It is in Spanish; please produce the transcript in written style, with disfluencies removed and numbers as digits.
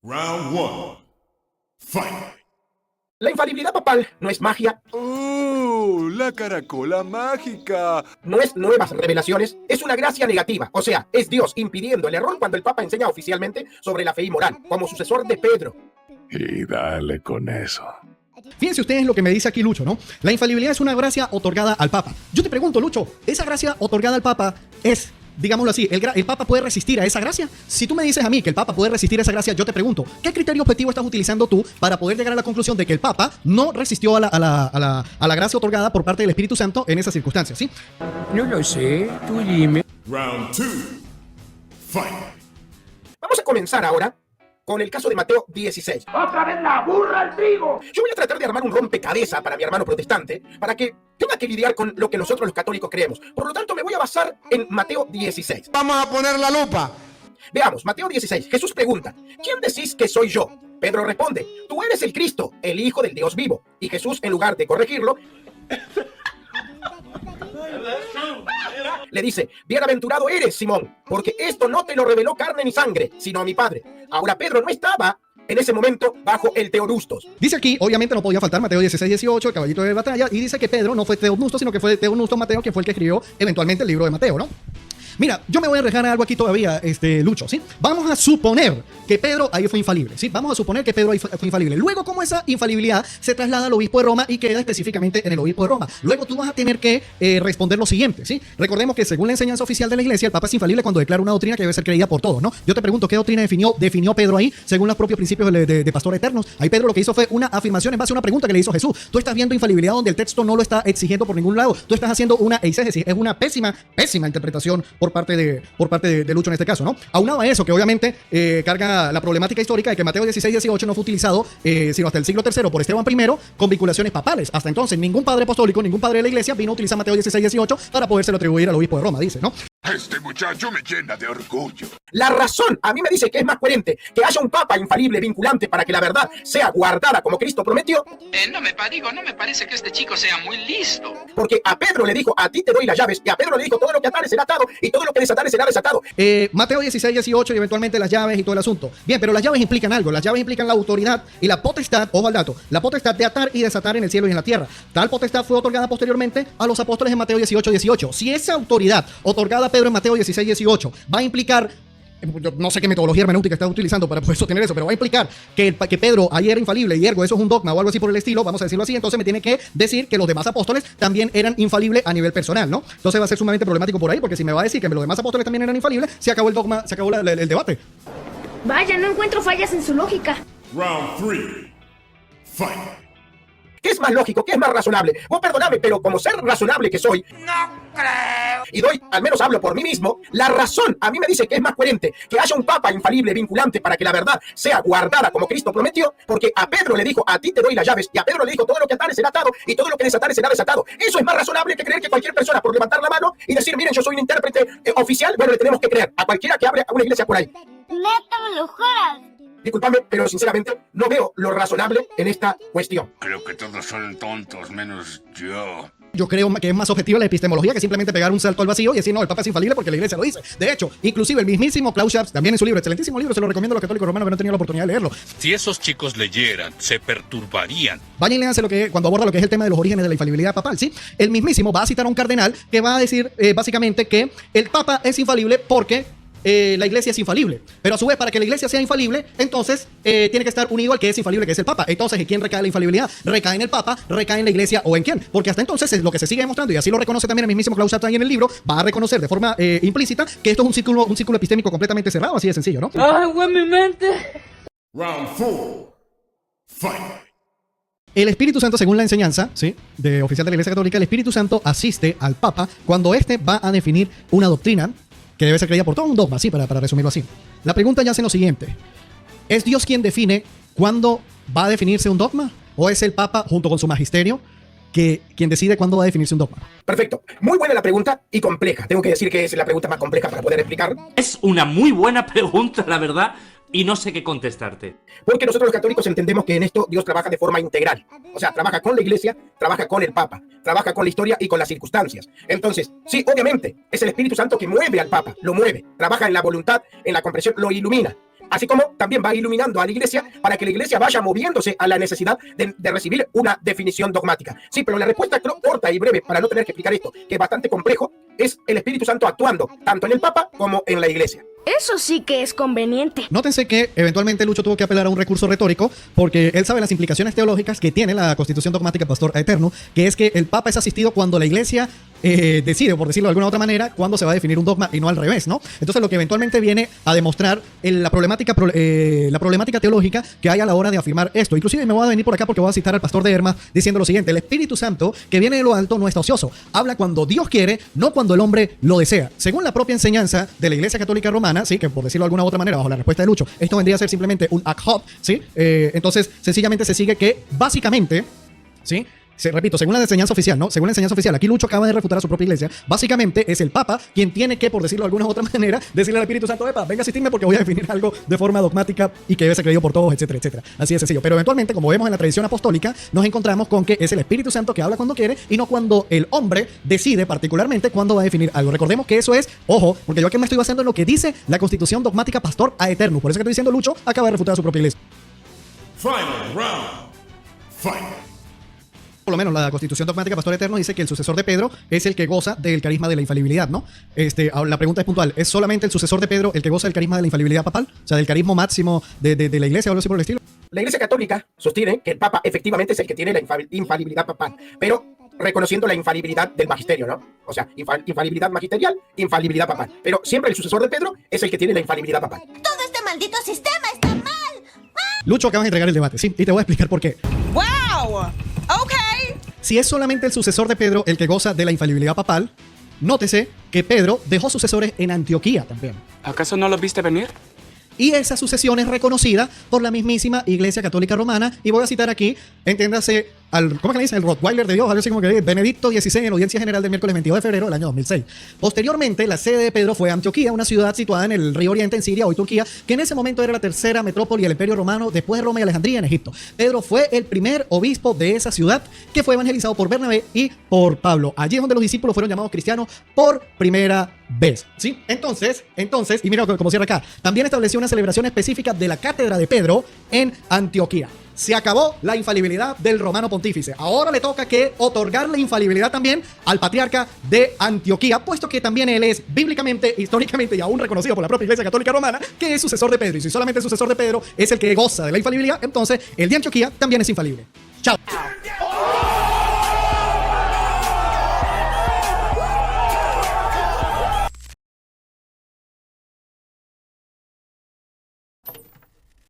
Round one. Fight. La infalibilidad papal no es magia, ¡Oh! ¡La caracola mágica! no es nuevas revelaciones, es una gracia negativa. O sea, es Dios impidiendo el error cuando el Papa enseña oficialmente sobre la fe y moral, como sucesor de Pedro. Y dale con eso. Fíjense ustedes lo que me dice aquí Lucho, ¿no? La infalibilidad es una gracia otorgada al Papa. Yo te pregunto, Lucho, ¿esa gracia otorgada al Papa es, digámoslo así, el Papa puede resistir a esa gracia? Si tú me dices a mí que el Papa puede resistir a esa gracia, yo te pregunto, ¿qué criterio objetivo estás utilizando tú para poder llegar a la conclusión de que el Papa no resistió a la gracia otorgada por parte del Espíritu Santo en esas circunstancias, ¿sí? No lo sé, tú dime. Round two. Fight. Vamos a comenzar ahora con el caso de Mateo 16. ¡Otra vez la burra al trigo! Yo voy a tratar de armar un rompecabezas para mi hermano protestante, para que tenga que lidiar con lo que nosotros los católicos creemos. Por lo tanto, me voy a basar en Mateo 16. Vamos a poner la lupa. Veamos, Mateo 16. Jesús pregunta, ¿quién decís que soy yo? Pedro responde, tú eres el Cristo, el Hijo del Dios vivo. Y Jesús, en lugar de corregirlo, le dice, bienaventurado eres, Simón, porque esto no te lo reveló carne ni sangre, sino mi Padre. Ahora Pedro no estaba en ese momento bajo el Teorustos. Dice aquí, obviamente no podía faltar Mateo 16, 18, el caballito de batalla, y dice que Pedro no fue Teonusto, sino que fue Teonusto Mateo, que fue el que escribió eventualmente el libro de Mateo, ¿no? Mira, yo me voy a arriesgar a algo aquí todavía, Lucho, ¿sí? Vamos a suponer que Pedro ahí fue infalible, ¿sí? Vamos a suponer que Pedro ahí fue infalible. Luego, ¿cómo esa infalibilidad se traslada al obispo de Roma y queda específicamente en el obispo de Roma? Luego tú vas a tener que responder lo siguiente, ¿sí? Recordemos que según la enseñanza oficial de la Iglesia, el Papa es infalible cuando declara una doctrina que debe ser creída por todos, ¿no? Yo te pregunto, ¿qué doctrina definió Pedro ahí, según los propios principios de Pastor Eternos? Ahí Pedro lo que hizo fue una afirmación en base a una pregunta que le hizo Jesús. Tú estás viendo infalibilidad donde el texto no lo está exigiendo por ningún lado. Tú estás haciendo una eisegesis. Es una pésima interpretación por parte de Lucho en este caso, ¿no? Aunado a eso, que obviamente carga la problemática histórica de que Mateo 16-18 no fue utilizado sino hasta el siglo III por Esteban I con vinculaciones papales. Hasta entonces ningún padre apostólico, ningún padre de la iglesia vino a utilizar Mateo 16-18 para podérselo atribuir al obispo de Roma, dice, ¿no? Este muchacho me llena de orgullo. La razón a mí me dice que es más coherente que haya un Papa infalible vinculante para que la verdad sea guardada como Cristo prometió. No me parece que este chico sea muy listo. Porque a Pedro le dijo, a ti te doy las llaves, y a Pedro le dijo, todo lo que atares será atado, y todo lo que desatares será desatado. Mateo 16-18 y eventualmente las llaves y todo el asunto. Bien, pero las llaves implican algo. Las llaves implican la autoridad y la potestad, ojo al dato, la potestad de atar y desatar en el cielo y en la tierra. Tal potestad fue otorgada posteriormente a los apóstoles en Mateo 18-18. Si esa autoridad otorgada a Pedro en Mateo 16-18 va a implicar, no sé qué metodología hermenéutica está utilizando para poder sostener eso, pero va a implicar que Pedro ahí era infalible y ergo eso es un dogma o algo así por el estilo, vamos a decirlo así, entonces me tiene que decir que los demás apóstoles también eran infalibles a nivel personal, ¿no? Entonces va a ser sumamente problemático por ahí, porque si me va a decir que los demás apóstoles también eran infalibles, se acabó el dogma, se acabó el debate. Vaya, no encuentro fallas en su lógica. Round three. Fight. ¿Qué es más lógico? ¿Qué es más razonable? Vos perdoname, pero como ser razonable que soy, No creo. y doy, al menos hablo por mí mismo, la razón a mí me dice que es más coherente que haya un Papa infalible vinculante para que la verdad sea guardada como Cristo prometió, porque a Pedro le dijo, a ti te doy las llaves, y a Pedro le dijo, todo lo que atares será atado, y todo lo que desatares será desatado. Eso es más razonable que creer que cualquier persona por levantar la mano y decir, miren, yo soy un intérprete oficial, bueno, le tenemos que creer a cualquiera que abre una iglesia por ahí. Neta, me lo juras. Disculpame, pero sinceramente no veo lo razonable en esta cuestión. Creo que todos son tontos, menos yo. Yo creo que es más objetiva la epistemología que simplemente pegar un salto al vacío y decir, no, el Papa es infalible porque la iglesia lo dice. De hecho, inclusive el mismísimo Klaus Schwab, también en su libro, excelentísimo libro, se lo recomiendo a los católicos romanos que no han tenido la oportunidad de leerlo. Si esos chicos leyeran, se perturbarían. Vayan y léanse cuando aborda lo que es el tema de los orígenes de la infalibilidad papal, ¿sí? El mismísimo va a citar a un cardenal que va a decir básicamente que el Papa es infalible porque la iglesia es infalible, pero a su vez para que la iglesia sea infalible, entonces tiene que estar unido al que es infalible, que es el Papa. Entonces, ¿en quién recae la infalibilidad? ¿Recae en el Papa? ¿Recae en la iglesia? ¿O en quién? Porque hasta entonces es lo que se sigue demostrando, y así lo reconoce también el mismísimo Klaus Schwab ahí en el libro, va a reconocer de forma implícita que esto es un círculo epistémico completamente cerrado, así de sencillo, ¿no? ¡Ay, güey, mi mente! Round four. Fight. El Espíritu Santo, según la enseñanza, ¿sí?, de oficial de la Iglesia Católica, el Espíritu Santo asiste al Papa cuando éste va a definir una doctrina que debe ser creída por todo, un dogma, sí, para resumirlo así. La pregunta ya es lo siguiente: ¿es Dios quien define cuándo va a definirse un dogma? ¿O es el Papa, junto con su magisterio, quien decide cuándo va a definirse un dogma? Perfecto. Muy buena la pregunta y compleja. Tengo que decir que es la pregunta más compleja para poder explicar. Es una muy buena pregunta, la verdad, y no sé qué contestarte. Porque nosotros los católicos entendemos que en esto Dios trabaja de forma integral. O sea, trabaja con la iglesia, trabaja con el Papa, trabaja con la historia y con las circunstancias. Entonces, sí, obviamente, es el Espíritu Santo que mueve al Papa, lo mueve, trabaja en la voluntad, en la comprensión, lo ilumina. así como también va iluminando a la iglesia para que la iglesia vaya moviéndose a la necesidad de recibir una definición dogmática. Sí, pero la respuesta corta y breve, para no tener que explicar esto, que es bastante complejo, es el Espíritu Santo actuando tanto en el Papa como en la iglesia. Eso sí que es conveniente. Nótense que eventualmente Lucho tuvo que apelar a un recurso retórico porque él sabe las implicaciones teológicas que tiene la Constitución Dogmática Pastor Aeterno, que es que el Papa es asistido cuando la iglesia decide, por decirlo de alguna otra manera, cuándo se va a definir un dogma y no al revés, ¿no? Entonces lo que eventualmente viene a demostrar la problemática teológica que hay a la hora de afirmar esto. Inclusive me voy a venir por acá porque voy a citar al pastor de Hermas diciendo lo siguiente: el Espíritu Santo que viene de lo alto no está ocioso, habla cuando Dios quiere, no cuando el hombre lo desea. Según la propia enseñanza de la Iglesia Católica Romana, sí, que por decirlo de alguna otra manera, bajo la respuesta de Lucho, esto vendría a ser simplemente un ad hoc, ¿sí? Entonces sencillamente se sigue que básicamente, ¿sí? Repito, según la enseñanza oficial, ¿no? Según la enseñanza oficial, aquí Lucho acaba de refutar a su propia iglesia. Básicamente es el Papa quien tiene que, por decirlo de alguna otra manera, decirle al Espíritu Santo: venga a asistirme porque voy a definir algo de forma dogmática y que debe ser creído por todos, etcétera, etcétera. Así de sencillo. Pero eventualmente, como vemos en la tradición apostólica, nos encontramos con que es el Espíritu Santo que habla cuando quiere y no cuando el hombre decide particularmente cuándo va a definir algo. Recordemos que eso es, ojo, porque yo aquí me estoy basando en lo que dice la Constitución Dogmática Pastor Aeterno. Por eso que estoy diciendo, Lucho acaba de refutar a su propia iglesia. Final round. Fight. Por lo menos la Constitución Dogmática Pastor Eterno dice que el sucesor de Pedro es el que goza del carisma de la infalibilidad, ¿no? La pregunta es puntual: ¿es solamente el sucesor de Pedro el que goza del carisma de la infalibilidad papal? O sea, del carisma máximo de la iglesia o algo así por el estilo. La iglesia católica sostiene que el Papa efectivamente es el que tiene la infalibilidad papal, pero reconociendo la infalibilidad del magisterio, ¿no? O sea, infalibilidad magisterial, infalibilidad papal. Pero siempre el sucesor de Pedro es el que tiene la infalibilidad papal. Todo este maldito sistema está mal. Lucho, acabas de entregar el debate, sí, y te voy a explicar por qué. ¡Wow! Ok. Si es solamente el sucesor de Pedro el que goza de la infalibilidad papal, nótese que Pedro dejó sucesores en Antioquía también. ¿Acaso no lo viste venir? Y esa sucesión es reconocida por la mismísima Iglesia Católica Romana. Y voy a citar aquí, entiéndase, ¿cómo es que le dicen? El Rottweiler de Dios, algo así como que Benedicto XVI en la audiencia general del miércoles 22 de febrero del año 2006. Posteriormente, la sede de Pedro fue Antioquía, una ciudad situada en el Río Oriente, en Siria, hoy Turquía, que en ese momento era la tercera metrópoli del Imperio Romano, después de Roma y Alejandría en Egipto. Pedro fue el primer obispo de esa ciudad que fue evangelizado por Bernabé y por Pablo. Allí es donde los discípulos fueron llamados cristianos por primera vez, ¿sí? Entonces, y mira cómo cierra acá, también estableció una celebración específica de la cátedra de Pedro en Antioquía. Se acabó la infalibilidad del romano pontífice. Ahora le toca que otorgarle infalibilidad también al patriarca de Antioquía, puesto que también él es bíblicamente, históricamente y aún reconocido por la propia Iglesia Católica Romana, que es sucesor de Pedro. Y si solamente el sucesor de Pedro es el que goza de la infalibilidad, entonces el de Antioquía también es infalible. Chao.